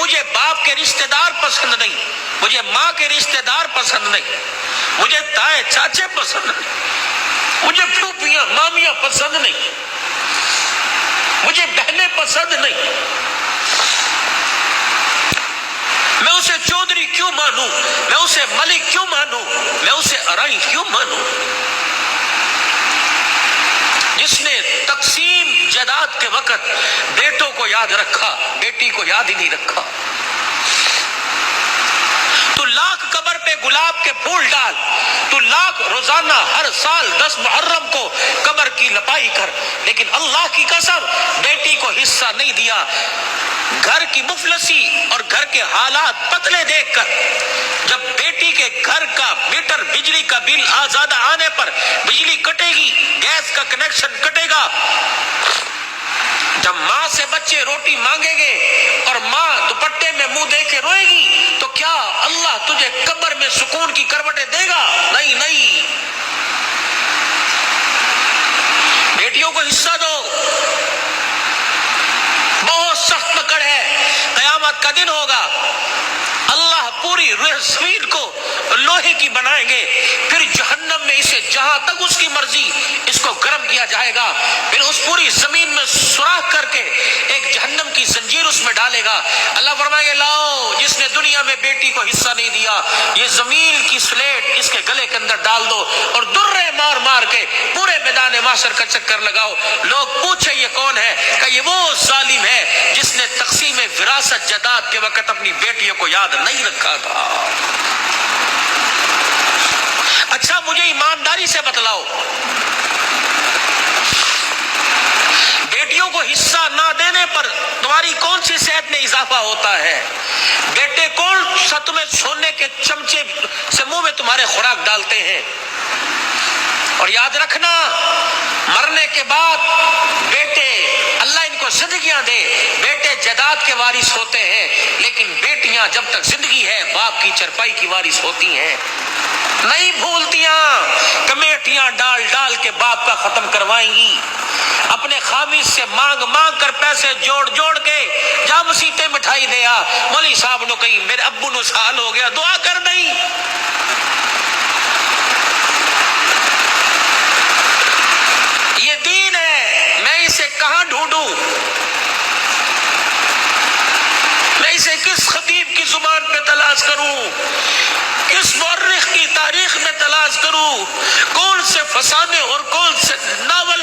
مجھے باپ کے رشتہ دار پسند نہیں، مجھے ماں کے رشتہ دار پسند نہیں، مجھے تائے چاچے پسند نہیں، مجھے پھوپھیاں مامیاں پسند نہیں، مجھے بہنیں پسند نہیں، میں اسے چودھری کیوں مانوں، میں اسے ملک کیوں مانوں، میں اسے ارائی کیوں مانوں؟ جس نے تقسیم جائیداد کے وقت بیٹوں کو یاد رکھا، بیٹی کو یاد ہی نہیں رکھا۔ تو لاکھ قبر پہ گلاب کے پھول ڈال، تو لاکھ روزانہ ہر سال 10 محرم کو قبر کی لپائی کر، لیکن اللہ کی قسم بیٹی کو حصہ نہیں دیا۔ گھر کی مفلسی اور گھر کے حالات پتلے دیکھ کر جب بیٹی کے گھر کا میٹر بجلی کا بل زیادہ آنے پر بجلی کٹے گی، گیس کا کنیکشن کٹے گا، جب ماں سے بچے روٹی مانگیں گے اور ماں دوپٹے میں منہ دے کے روئے گی، تو کیا اللہ تجھے قبر میں سکون کی کروٹیں دے گا؟ نہیں نہیں۔ بیٹیوں کو حصہ دو۔ بہت سخت پکڑ ہے، قیامت کا دن ہوگا، اللہ پوری روح زمین کو لوہے کی بنائیں گے، پھر جہنم میں اسے جہاں تک اس کی مرضی اس کو گرم کیا جائے گا، پھر اس پوری زمین میں سوراخ کر کے ایک جہنم کی زنجیر اس میں ڈالے گا۔ اللہ فرمائے گا لاؤ، جس نے دنیا میں بیٹی کو حصہ نہیں دیا، یہ زمین کی سلیٹ اس کے گلے کے اندر ڈال دو اور درے مار مار کے پورے میدان محشر کا چکر لگاؤ۔ لوگ پوچھے یہ کون ہے؟ کہ یہ وہ ظالم ہے جس نے تقسیم وراثت جائیداد کے وقت اپنی بیٹیوں کو یاد نہیں رکھا تھا۔ اچھا مجھے ایمانداری سے بتلاؤ، بیٹیوں کو حصہ نہ دینے پر تمہاری کون سی صحت میں اضافہ ہوتا ہے؟ بیٹے کون سا تمہیں سونے کے چمچے سے منہ میں تمہارے خوراک ڈالتے ہیں؟ اور یاد رکھنا، مرنے کے بعد بیٹے، اللہ ان کو زندگیاں دے، بیٹے جائیداد کے وارث ہوتے ہیں، لیکن بیٹیاں جب تک زندگی ہے باپ کی چرپائی کی وارث ہوتی ہیں۔ نہیں بھولتیاں، کمیٹیاں ڈال ڈال کے باپ کا ختم کروائیں گی، اپنے خامس سے مانگ مانگ کر پیسے جوڑ جوڑ کے جا مسیطے مٹھائی دیا، مولوی صاحب نے کہیں میرے ابو نو سال ہو گیا دعا کر نہیں۔ یہ دین ہے، میں اسے کہاں ڈھونڈوں؟ میں اسے کس خطیب کی زبان پہ تلاش کروں؟ کس مورخ کی تاریخ میں تلاش کروں؟ کون سے فسانے اور کون سے ناول